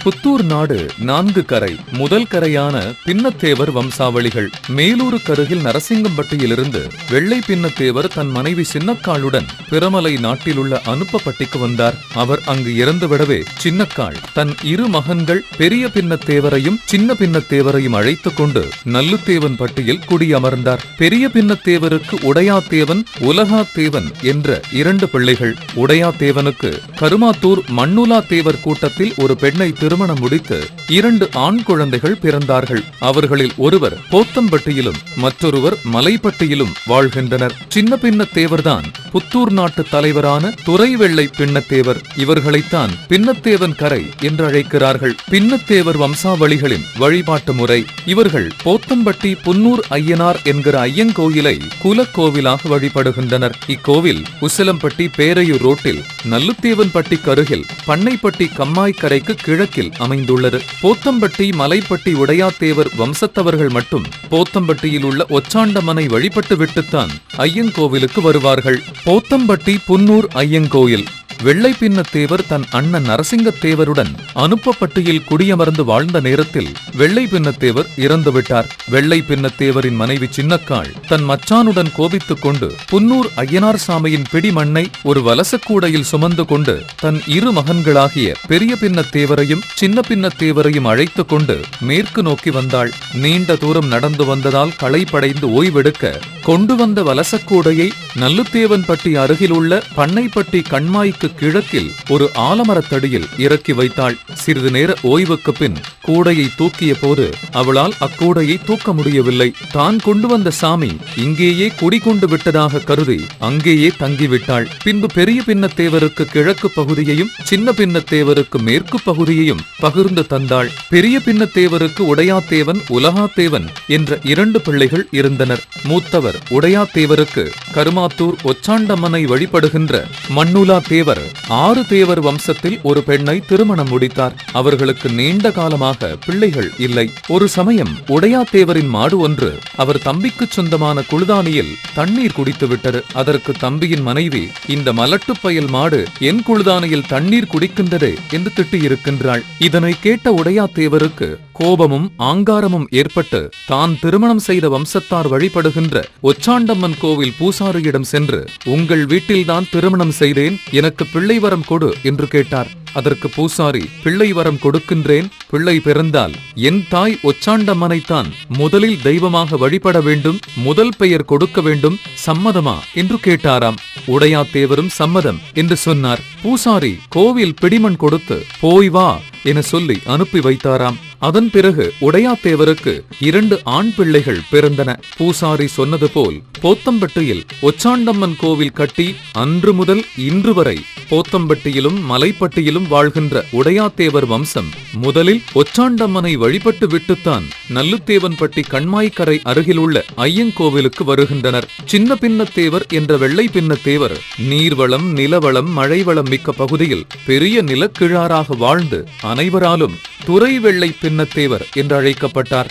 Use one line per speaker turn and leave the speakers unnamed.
புத்தூர் நாடு 4 கரை. முதல் கரையான பின்னத்தேவர் வம்சாவளிகள். மேலூருக்கருகில் நரசிங்கம்பட்டியிலிருந்து வெள்ளை பின்னத்தேவர் தன் மனைவி சின்னக்காளுடன் பிரமலை நாட்டிலுள்ள அனுப்பப்பட்டிக்கு வந்தார். அவர் அங்கு இறந்துவிடவே சின்னக்காள் தன் 2 மகன்கள் பெரிய பின்னத்தேவரையும் சின்ன பின்னத்தேவரையும் அழைத்துக் கொண்டு நல்லுத்தேவன் பட்டியில் குடியமர்ந்தார். பெரிய பின்னத்தேவருக்கு உடையாத்தேவன் உலகாத்தேவன் என்ற 2 பிள்ளைகள். உடையாத்தேவனுக்கு கருமாத்தூர் மண்ணுலாத்தேவர் கூட்டத்தில் ஒரு பெண்ணை திருமணம் முடித்து 2 ஆண் குழந்தைகள் பிறந்தார்கள். அவர்களில் ஒருவர் போத்தம்பட்டியிலும் மற்றொருவர் மலைப்பட்டியிலும் வாழ்கின்றனர். சின்ன பின்னத்தேவர்தான் புத்தூர் நாட்டு தலைவரான துரை வெள்ளை பின்னத்தேவர். இவர்களைத்தான் பின்னத்தேவன் கரை என்று அழைக்கிறார்கள். பின்னத்தேவர் வம்சாவளிகளின் வழிபாட்டு முறை. இவர்கள் போத்தம்பட்டி புன்னூர் ஐயனார் என்கிற ஐயங்கோயிலை குலக்கோவிலாக வழிபடுகின்றனர். இக்கோவில் உசிலம்பட்டி பேரையூர் ரோட்டில் நல்லுத்தேவன் பட்டிக்கு அருகில் பண்ணைப்பட்டி கம்மாய்க்கரைக்கு கிழக்கில் அமைந்துள்ளது. போத்தம்பட்டி மலைப்பட்டி உடையாத்தேவர் வம்சத்தவர்கள் மட்டும் போத்தம்பட்டியில் உள்ள ஒச்சாண்டம்மனை வழிபட்டு விட்டுத்தான் ஐயங்கோவிலுக்கு வருவார்கள். போத்தம்பட்டி புன்னூர் ஐயங்கோயில். வெள்ளை பின்னத்தேவர் தன் அண்ணன் நரசிங்கத்தேவருடன் அனுப்பப்பட்டியில் குடியமர்ந்து வாழ்ந்த நேரத்தில் வெள்ளை பின்னத்தேவர் இறந்துவிட்டார். வெள்ளை பின்னத்தேவரின் மனைவி சின்னக்காள் தன் மச்சானுடன் கோபித்துக் கொண்டு புன்னூர் ஐயனார் சாமியின் பிடி மண்ணை ஒரு வலசக்கூடையில் சுமந்து கொண்டு தன் 2 மகன்களாகிய பெரிய பின்னத்தேவரையும் சின்ன பின்னத்தேவரையும் அழைத்துக் கொண்டு மேற்கு நோக்கி வந்தாள். நீண்ட தூரம் நடந்து வந்ததால் களைப்படைந்து ஓய்வெடுக்க கொண்டு வந்த வலசக்கூடையை நல்லுத்தேவன் பட்டி அருகில் உள்ள பண்ணைப்பட்டி கண்மாய்க்கு கிழக்கில் ஒரு ஆலமரத்தடியில் இறக்கி வைத்தாள். சிறிது நேர ஓய்வுக்கு பின் கூடையை தூக்கிய போது அவளால் அக்கூடையை தூக்க முடியவில்லை. தான் கொண்டு வந்த சாமி இங்கேயே குடிகொண்டு விட்டதாக கருதி அங்கேயே தங்கிவிட்டாள். பின்பு பெரிய பின்னத்தேவருக்கு கிழக்கு பகுதியையும் சின்ன பின்னத்தேவருக்கு மேற்கு பகுதியையும் பகிர்ந்து தந்தாள். பெரிய பின்னத்தேவருக்கு உடையாத்தேவன் உலகாத்தேவன் என்ற 2 பிள்ளைகள் இருந்தனர். மூத்தவர் உடையாத்தேவருக்கு கருமாத்தூர் ஒச்சாண்டம்மனை வழிபடுகின்ற மண்ணுலா தேவர் 6 தேவர் வம்சத்தில் ஒரு பெண்ணை திருமணம் முடித்தார். அவர்களுக்கு நீண்ட காலமாக பிள்ளைகள் இல்லை. ஒரு சமயம் உடையாத்தேவரின் மாடு ஒன்று அவர் தம்பிக்கு சொந்தமான குழுதானியில் தண்ணீர் குடித்து விட்டது. அதற்கு தம்பியின் மனைவி, இந்த மலட்டுப்பயல் மாடு என் குழுதானியில் தண்ணீர் குடிக்கின்றதே என்று திட்டியிருக்கின்றாள். இதனை கேட்ட உடையாத்தேவருக்கு கோபமும் ஆங்காரமும் ஏற்பட்டு தான் திருமணம் செய்த வம்சத்தார் வழிபடுகின்ற ஒச்சாண்டம்மன் கோவில் பூசாரியிடம் சென்று, உங்கள் வீட்டில்தான் திருமணம் செய்தேன், எனக்கு பிள்ளை வரம் கொடு என்று கேட்டார். அதற்கு பூசாரி, பிள்ளை வரம் கொடுக்கின்றேன், பிள்ளை பிறந்தால் என் தாய் ஒச்சாண்டம்மனைத்தான் முதலில் தெய்வமாக வழிபட வேண்டும், முதல் பெயர் கொடுக்க வேண்டும், சம்மதமா என்று கேட்டாராம். உடையாத்தேவரும் சம்மதம் என்று சொன்னார். பூசாரி கோவில் பிடிமண் கொடுத்து போய் வா என சொல்லி அனுப்பி வைத்தாராம். அதன் பிறகு உடையாத்தேவருக்கு 2 ஆண் பிள்ளைகள் பிறந்தன. பூசாரி சொன்னது போல் போத்தம்பட்டியில் ஒச்சாண்டம்மன் கோவில் கட்டி அன்று முதல் இன்று வரை போத்தம்பட்டியிலும் மலைப்பட்டியிலும் வாழ்கின்ற உடையாத்தேவர் வம்சம் முதலில் ஒச்சாண்டம்மனை வழிபட்டு விட்டுத்தான் நல்லுத்தேவன் பட்டி கண்மாய்க்கரை அருகிலுள்ள ஐயங்கோவிலுக்கு வருகின்றனர். சின்ன பின்னத்தேவர் என்ற வெள்ளை பின்னத்தேவர் நீர்வளம் நிலவளம் மழைவளம் மிக்க பகுதியில் பெரிய நிலக்கிழாராக வாழ்ந்து அனைவராலும் துரை வெள்ளை பின்னத்தேவர் என்று அழைக்கப்பட்டார்.